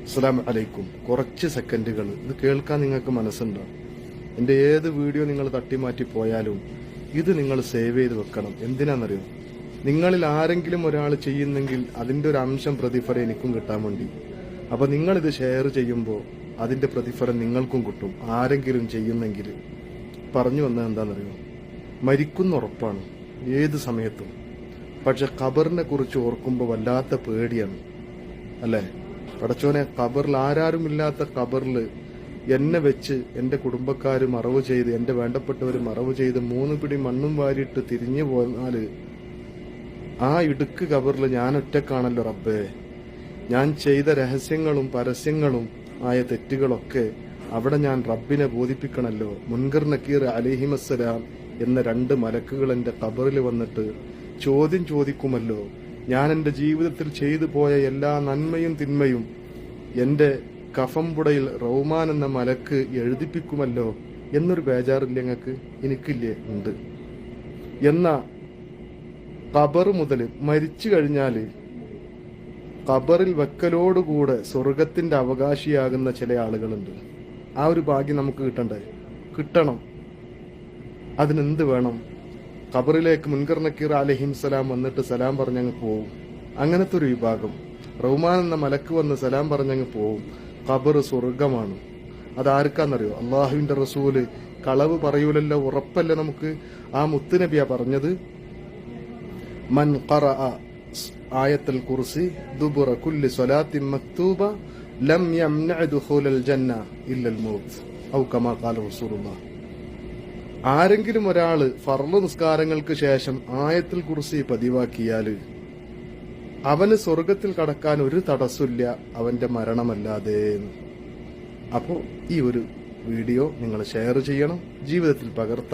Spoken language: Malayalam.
അസ്സലാമു അലൈക്കും. കുറച്ച് സെക്കൻഡുകൾ ഇത് കേൾക്കാൻ നിങ്ങൾക്ക് മനസ്സുണ്ടോ? എൻ്റെ ഏത് വീഡിയോ നിങ്ങൾ തട്ടിമാറ്റി പോയാലും ഇത് നിങ്ങൾ സേവ് ചെയ്ത് വെക്കണം. എന്തിനാണെന്നറിയോ? നിങ്ങളിൽ ആരെങ്കിലും ഒരാൾ ചെയ്യുന്നെങ്കിൽ അതിൻ്റെ ഒരു അംശം പ്രതിഫലം എനിക്കും കിട്ടാൻ വേണ്ടി. അപ്പോൾ നിങ്ങളിത് ഷെയർ ചെയ്യുമ്പോൾ അതിൻ്റെ പ്രതിഫലം നിങ്ങൾക്കും കിട്ടും. ആരെങ്കിലും ചെയ്യുന്നെങ്കിൽ പറഞ്ഞു വന്നത് എന്താണെന്നറിയോ? മരിക്കുന്ന ഉറപ്പാണ് ഏത് സമയത്തും. പക്ഷെ ഖബറിനെ കുറിച്ച് ഓർക്കുമ്പോൾ വല്ലാത്ത പേടിയാണ്, അല്ലേ? പടച്ചോനെ, ഖബറിൽ ആരാരുമില്ലാത്ത ഖബറിൽ എന്നെ വെച്ച് എൻ്റെ കുടുംബക്കാർ മറവ് ചെയ്ത്, എൻ്റെ വേണ്ടപ്പെട്ടവർ മറവ് ചെയ്ത് 3 പിടി മണ്ണും വാരിയിട്ട് തിരിഞ്ഞു പോന്നാൽ ആ ഇടുക്ക് ഖബറിൽ ഞാൻ ഒറ്റക്കാണല്ലോ റബ്ബേ. ഞാൻ ചെയ്ത രഹസ്യങ്ങളും പരസ്യങ്ങളും ആയ തെറ്റുകളൊക്കെ അവിടെ ഞാൻ റബ്ബിനെ ബോധിപ്പിക്കണമല്ലോ. മുൻകർ നക്കീർ അലൈഹിമസ്സലാം എന്ന 2 മലക്കുകൾ എൻ്റെ ഖബറിൽ വന്നിട്ട് ചോദ്യം ചോദിക്കുമല്ലോ. ഞാൻ എൻ്റെ ജീവിതത്തിൽ ചെയ്തു പോയ എല്ലാ നന്മയും തിന്മയും എൻ്റെ കഫംപുടയിൽ റൗമാൻ എന്ന മലക്ക് എഴുതിപ്പിക്കുമല്ലോ എന്നൊരു ബേജാറില്ല ഞങ്ങൾക്ക്? എനിക്കില്ലേ? ഉണ്ട്. എന്നാ ഖബർ മുതൽ മരിച്ചു കഴിഞ്ഞാൽ ഖബറിൽ വെക്കലോടുകൂടെ സ്വർഗത്തിന്റെ അവകാശിയാകുന്ന ചില ആളുകളുണ്ട്. ആ ഒരു ഭാഗ്യം നമുക്ക് കിട്ടണ്ടേ? കിട്ടണം. അതിനെന്ത് വേണം? ഖബറിലേക്ക് മുൻകർ നക്കീർ അലൈഹിസ്സലാം വന്നിട്ട് സലാം പറഞ്ഞങ്ങ് പോവും. അങ്ങനത്തെ ഒരു വിഭാഗം. റഹ്മാൻ എന്ന മലക്ക് വന്ന് സലാം പറഞ്ഞങ്ങ് പോവും. ഖബർ സ്വർഗമാണ്. അതാർക്കാന്നറിയോ? അള്ളാഹുവിന്റെ റസൂല് കളവ് പറയൂലല്ലോ, ഉറപ്പല്ലേ നമുക്ക്. ആ മുത്തുനബിയാ പറഞ്ഞത്, മൻ ഖറഅ ആയത്തുൽ കുർസി ദുബുറ കുല്ലി സ്വലാത്തിൻ മക്തൂബ ലം യംനഅ ദുഖൂലൽ ജന്ന ഇല്ലൽ മൗത്ത് ഔ കമാ ഖാല റസൂലുള്ളാഹ്. ആരെങ്കിലും ഒരാള് ഫർള് നിസ്കാരങ്ങൾക്ക് ശേഷം ആയത്തുൽ കുർസി പതിവാക്കിയാൽ അവന് സ്വർഗത്തിൽ കടക്കാൻ ഒരു തടസ്സമില്ല, അവന്റെ മരണമല്ലാതെ. അപ്പോൾ ഈ ഒരു വീഡിയോ നിങ്ങൾ ഷെയർ ചെയ്യണം, ജീവിതത്തിൽ പകർത്താൻ